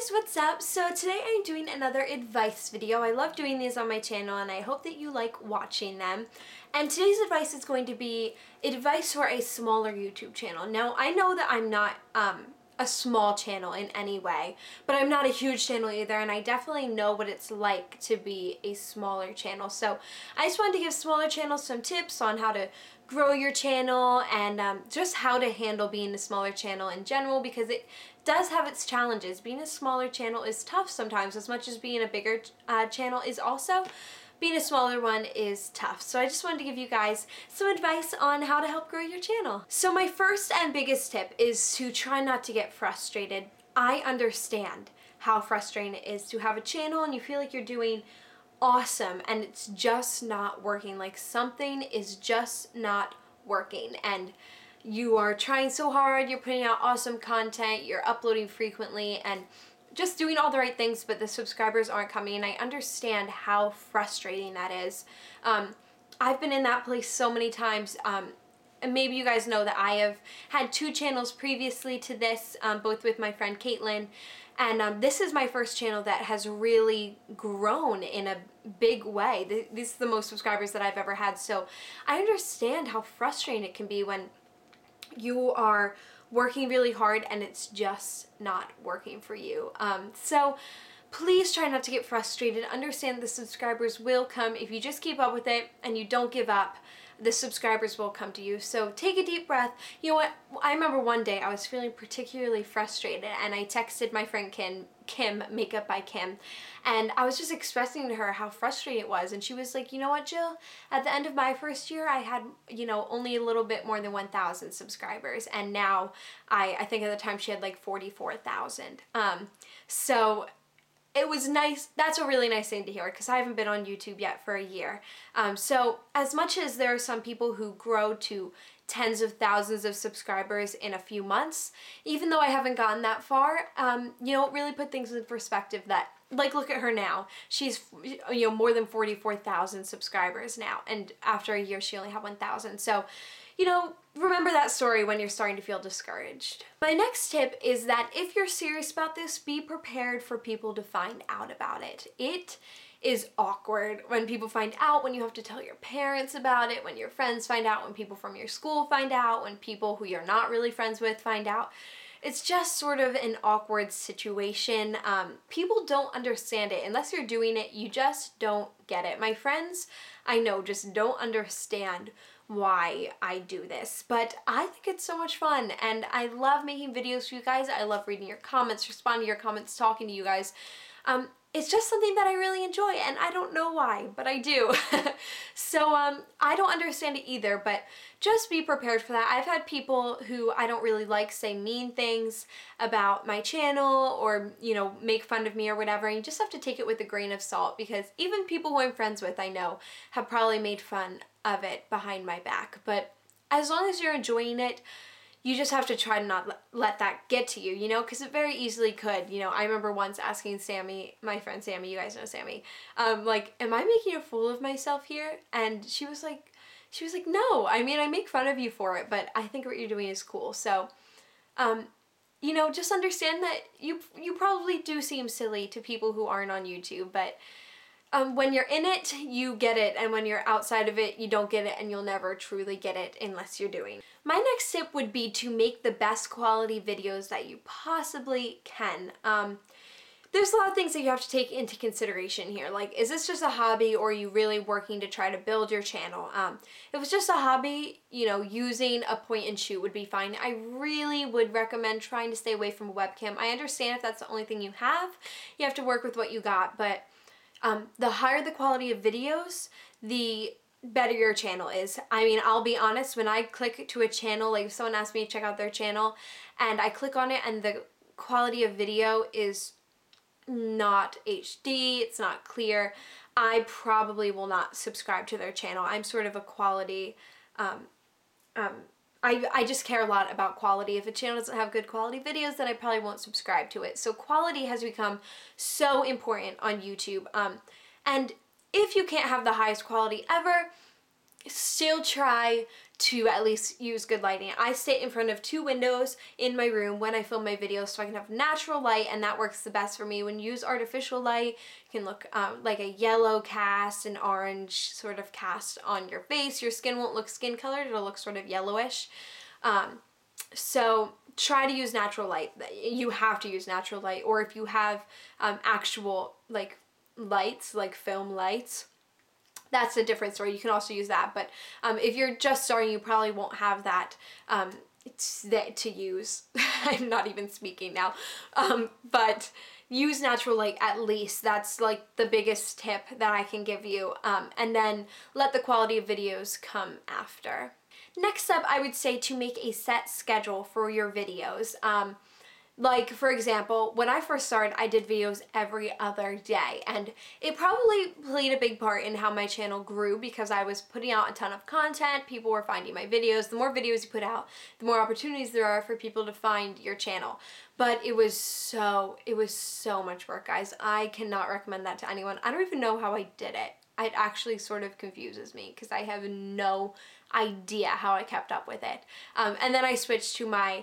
guys, what's up? So today I'm doing another advice video. I love doing these on my channel and I hope that you like watching them. And today's advice is going to be advice for a smaller YouTube channel. Now I know that I'm not a small channel in any way, but I'm not a huge channel either, and I definitely know what it's like to be a smaller channel. So I just wanted to give smaller channels some tips on how to grow your channel and just how to handle being a smaller channel in general, because it does have its challenges. Being a smaller channel is tough sometimes, as much as being a bigger channel is also. Being a smaller one is tough. So I just wanted to give you guys some advice on how to help grow your channel. So my first and biggest tip is to try not to get frustrated. I understand how frustrating it is to have a channel and you feel like you're doing awesome and it's just not working. Like something is just not working and you are trying so hard, you're putting out awesome content, you're uploading frequently and just doing all the right things, but the subscribers aren't coming, and I understand how frustrating that is. I've been in that place so many times, and maybe you guys know that I have had two channels previously to this, both with my friend Caitlin, and this is my first channel that has really grown in a big way. This is the most subscribers that I've ever had, so I understand how frustrating it can be when you are working really hard and it's just not working for you. So please try not to get frustrated. Understand the subscribers will come. If you just keep up with it and you don't give up, the subscribers will come to you. So take a deep breath. You know what? I remember one day I was feeling particularly frustrated and I texted my friend Kim, Makeup by Kim, and I was just expressing to her how frustrating it was, and she was like, you know what, Jill, at the end of my first year I had, you know, only a little bit more than 1,000 subscribers, and now I think at the time she had like 44,000. So it was nice. That's a really nice thing to hear, because I haven't been on YouTube yet for a year. So as much as there are some people who grow to tens of thousands of subscribers in a few months, even though I haven't gotten that far, you know, really put things in perspective that, like, look at her now. She's, you know, more than 44,000 subscribers now, and after a year she only had 1,000. So, you know, remember that story when you're starting to feel discouraged. My next tip is that if you're serious about this, be prepared for people to find out about it. It is awkward when people find out, when you have to tell your parents about it, when your friends find out, when people from your school find out, when people who you're not really friends with find out. It's just sort of an awkward situation. People don't understand it. Unless you're doing it, you just don't get it. My friends, I know, just don't understand why I do this, but I think it's so much fun and I love making videos for you guys. I love reading your comments, responding to your comments, talking to you guys. It's just something that I really enjoy and I don't know why, but I do. So I don't understand it either, but just be prepared for that. I've had people who I don't really like say mean things about my channel or, you know, make fun of me or whatever, and you just have to take it with a grain of salt, because even people who I'm friends with, I know, have probably made fun of it behind my back. But as long as you're enjoying it, you just have to try to not let that get to you, you know, because it very easily could. You know, I remember once asking Sammy, my friend Sammy, you guys know Sammy, like, am I making a fool of myself here? And she was like, no, I mean, I make fun of you for it, but I think what you're doing is cool. So, you know, just understand that you probably do seem silly to people who aren't on YouTube, but when you're in it, you get it, and when you're outside of it, you don't get it, and you'll never truly get it unless you're doing it. My next tip would be to make the best quality videos that you possibly can. There's a lot of things that you have to take into consideration here. Like, is this just a hobby, or are you really working to try to build your channel? If it's just a hobby, you know, using a point and shoot would be fine. I really would recommend trying to stay away from a webcam. I understand if that's the only thing you have to work with what you got, but the higher the quality of videos, the better your channel is. I mean, I'll be honest, when I click to a channel, like if someone asks me to check out their channel and I click on it and the quality of video is not HD, it's not clear, I probably will not subscribe to their channel. I'm sort of a quality, I just care a lot about quality. If a channel doesn't have good quality videos, then I probably won't subscribe to it. So quality has become so important on YouTube. And if you can't have the highest quality ever, still try to at least use good lighting. I sit in front of 2 windows in my room when I film my videos so I can have natural light, and that works the best for me. When you use artificial light, it can look like a yellow cast, an orange sort of cast on your face. Your skin won't look skin colored, it'll look sort of yellowish. So try to use natural light. You have to use natural light, or if you have actual like lights, like film lights, that's a different story. You can also use that, but if you're just starting, you probably won't have that to use. I'm not even speaking now, but use natural light at least. That's like the biggest tip that I can give you, and then let the quality of videos come after. Next up, I would say to make a set schedule for your videos. Like, for example, when I first started, I did videos every other day, and it probably played a big part in how my channel grew because I was putting out a ton of content. People were finding my videos. The more videos you put out, the more opportunities there are for people to find your channel. But it was so much work, guys. I cannot recommend that to anyone. I don't even know how I did it. It actually sort of confuses me because I have no idea how I kept up with it. And then I switched to my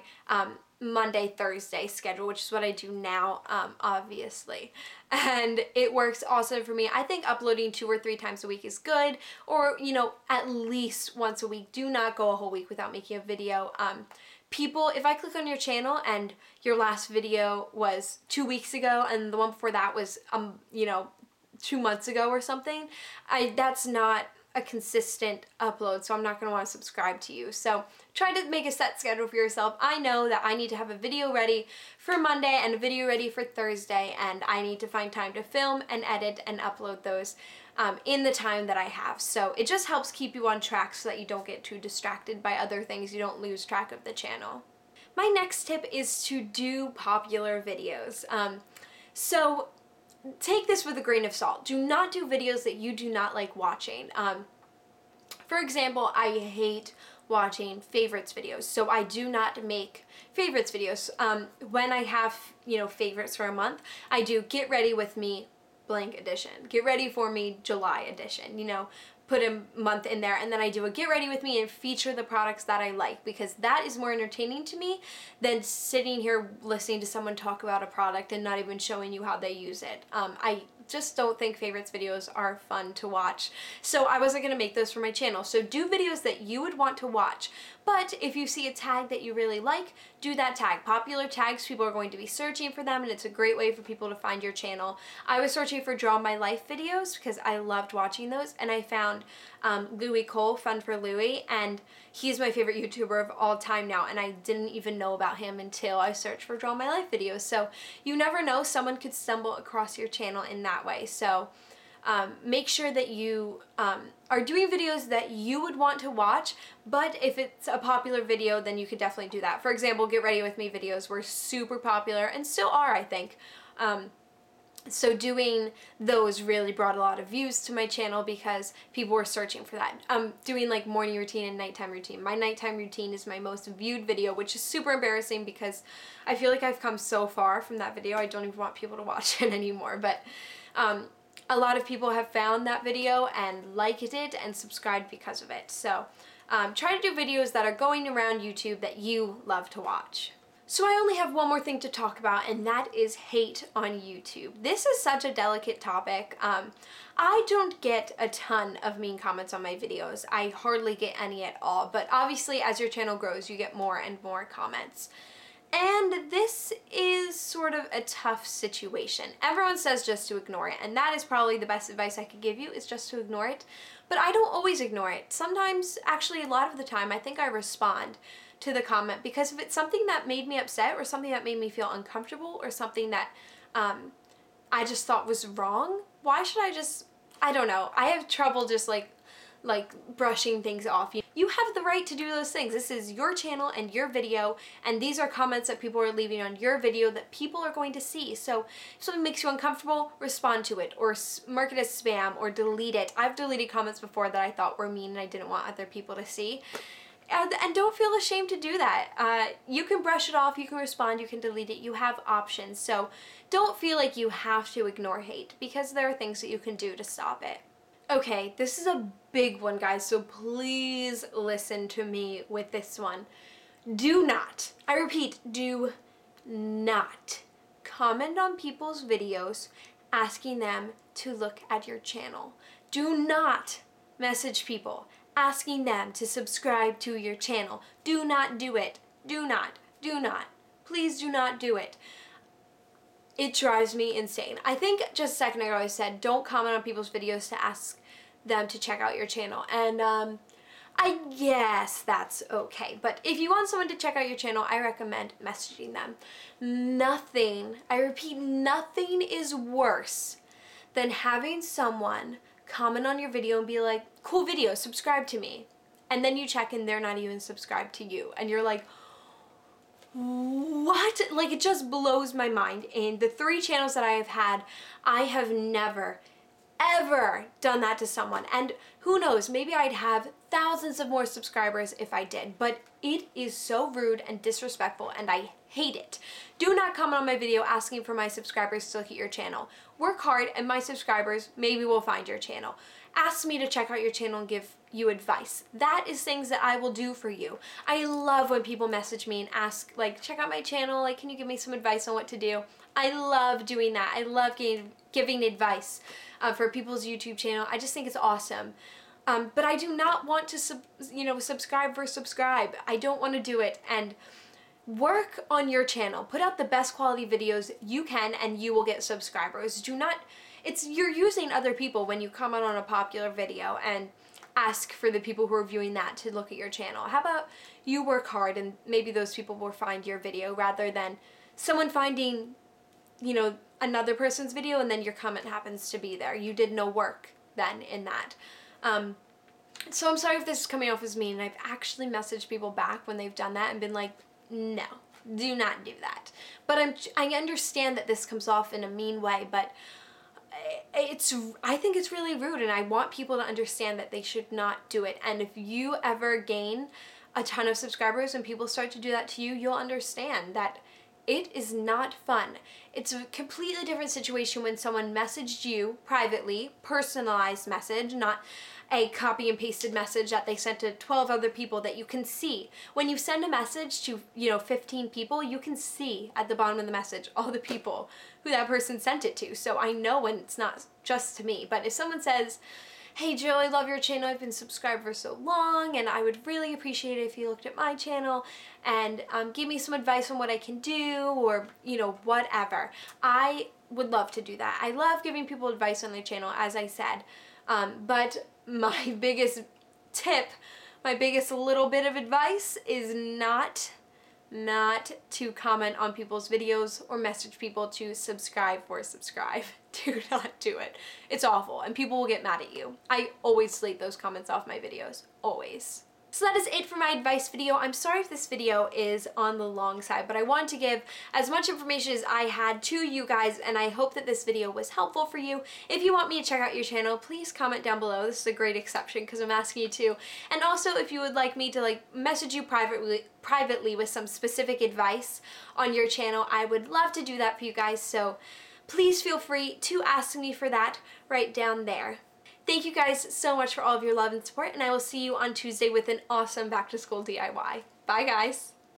Monday, Thursday schedule, which is what I do now, obviously. And it works awesome for me. I think uploading 2 or 3 times a week is good, or, you know, at least once a week. Do not go a whole week without making a video. People, if I click on your channel and your last video was 2 weeks ago and the one before that was, you know, 2 months ago or something, that's not a consistent upload, so I'm not going to want to subscribe to you. So try to make a set schedule for yourself. I know that I need to have a video ready for Monday and a video ready for Thursday, and I need to find time to film and edit and upload those in the time that I have. So it just helps keep you on track so that you don't get too distracted by other things, you don't lose track of the channel. My next tip is to do popular videos. So take this with a grain of salt. Do not do videos that you do not like watching. For example, I hate watching favorites videos, so I do not make favorites videos. When I have, you know, favorites for a month, I do get ready with me blank edition, get ready for me July edition, you know, put a month in there, and then I do a get ready with me and feature the products that I like, because that is more entertaining to me than sitting here listening to someone talk about a product and not even showing you how they use it. I just don't think favorites videos are fun to watch, so I wasn't going to make those for my channel. So do videos that you would want to watch, but if you see a tag that you really like, do that tag. Popular tags, people are going to be searching for them, and it's a great way for people to find your channel. I was searching for Draw My Life videos because I loved watching those, and I found Louis Cole, Fun for Louis, and he's my favorite YouTuber of all time now, and I didn't even know about him until I searched for Draw My Life videos. So you never know, someone could stumble across your channel in that way. So make sure that you are doing videos that you would want to watch, but if it's a popular video, then you could definitely do that. For example, Get Ready With Me videos were super popular and still are, I think. So doing those really brought a lot of views to my channel because people were searching for that. Doing like morning routine and nighttime routine. My nighttime routine is my most viewed video, which is super embarrassing because I feel like I've come so far from that video. I don't even want people to watch it anymore, but a lot of people have found that video and liked it and subscribed because of it. So try to do videos that are going around YouTube that you love to watch. So I only have one more thing to talk about, and that is hate on YouTube. This is such a delicate topic. I don't get a ton of mean comments on my videos. I hardly get any at all, but obviously as your channel grows, you get more and more comments. And this is sort of a tough situation. Everyone says just to ignore it, and that is probably the best advice I could give you, is just to ignore it. But I don't always ignore it. Sometimes, actually a lot of the time, I think I respond to the comment, because if it's something that made me upset or something that made me feel uncomfortable or something that I just thought was wrong, why should I don't know. I have trouble just like brushing things off. You have the right to do those things. This is your channel and your video, and these are comments that people are leaving on your video that people are going to see. So if something makes you uncomfortable, respond to it or mark it as spam or delete it. I've deleted comments before that I thought were mean and I didn't want other people to see. And don't feel ashamed to do that. You can brush it off, you can respond, you can delete it, you have options. So don't feel like you have to ignore hate, because there are things that you can do to stop it. Okay, this is a big one, guys, so please listen to me with this one. Do not, I repeat, do not comment on people's videos asking them to look at your channel. Do not message people asking them to subscribe to your channel. Do not do it. Do not. Do not. Please do not do it. It drives me insane. I think just a second ago I said don't comment on people's videos to ask them to check out your channel. And I guess that's okay. But if you want someone to check out your channel, I recommend messaging them. Nothing, I repeat, nothing is worse than having someone comment on your video and be like, cool video, subscribe to me. And then you check and they're not even subscribed to you. And you're like, what? Like, it just blows my mind. And the 3 channels that I have had, I have never, ever done that to someone. And who knows, maybe I'd have thousands of more subscribers if I did. But it is so rude and disrespectful, and I hate it. Do not comment on my video asking for my subscribers to look at your channel. Work hard and my subscribers maybe will find your channel. Ask me to check out your channel and give you advice. That is things that I will do for you. I love when people message me and ask, like, check out my channel, like, can you give me some advice on what to do? I love doing that. I love giving advice for people's YouTube channel. I just think it's awesome. But I do not want to, subscribe for subscribe. I don't want to do it. And work on your channel. Put out the best quality videos you can and you will get subscribers. Do not, you're using other people when you comment on a popular video and ask for the people who are viewing that to look at your channel. How about you work hard and maybe those people will find your video rather than someone finding, another person's video and then your comment happens to be there. You did no work then in that. So I'm sorry if this is coming off as mean. I've actually messaged people back when they've done that and been like, no, do not do that. But I understand that this comes off in a mean way, but I think it's really rude, and I want people to understand that they should not do it. And if you ever gain a ton of subscribers and people start to do that to you, you'll understand that it is not fun. It's a completely different situation when someone messaged you privately, personalized message, not a copy and pasted message that they sent to 12 other people that you can see. When you send a message to, 15 people, you can see at the bottom of the message all the people who that person sent it to. So I know when it's not just to me. But if someone says, hey Jill, I love your channel, I've been subscribed for so long and I would really appreciate it if you looked at my channel and give me some advice on what I can do, or whatever. I would love to do that. I love giving people advice on their channel, as I said, but my biggest tip, my biggest little bit of advice is not to comment on people's videos or message people to subscribe for subscribe. Do not do it. It's awful and people will get mad at you. I always delete those comments off my videos. Always. So that is it for my advice video. I'm sorry if this video is on the long side, but I wanted to give as much information as I had to you guys, and I hope that this video was helpful for you. If you want me to check out your channel, please comment down below. This is a great exception because I'm asking you to. And also, if you would like me to message you privately with some specific advice on your channel, I would love to do that for you guys. So please feel free to ask me for that right down there. Thank you guys so much for all of your love and support, and I will see you on Tuesday with an awesome back to school DIY. Bye guys!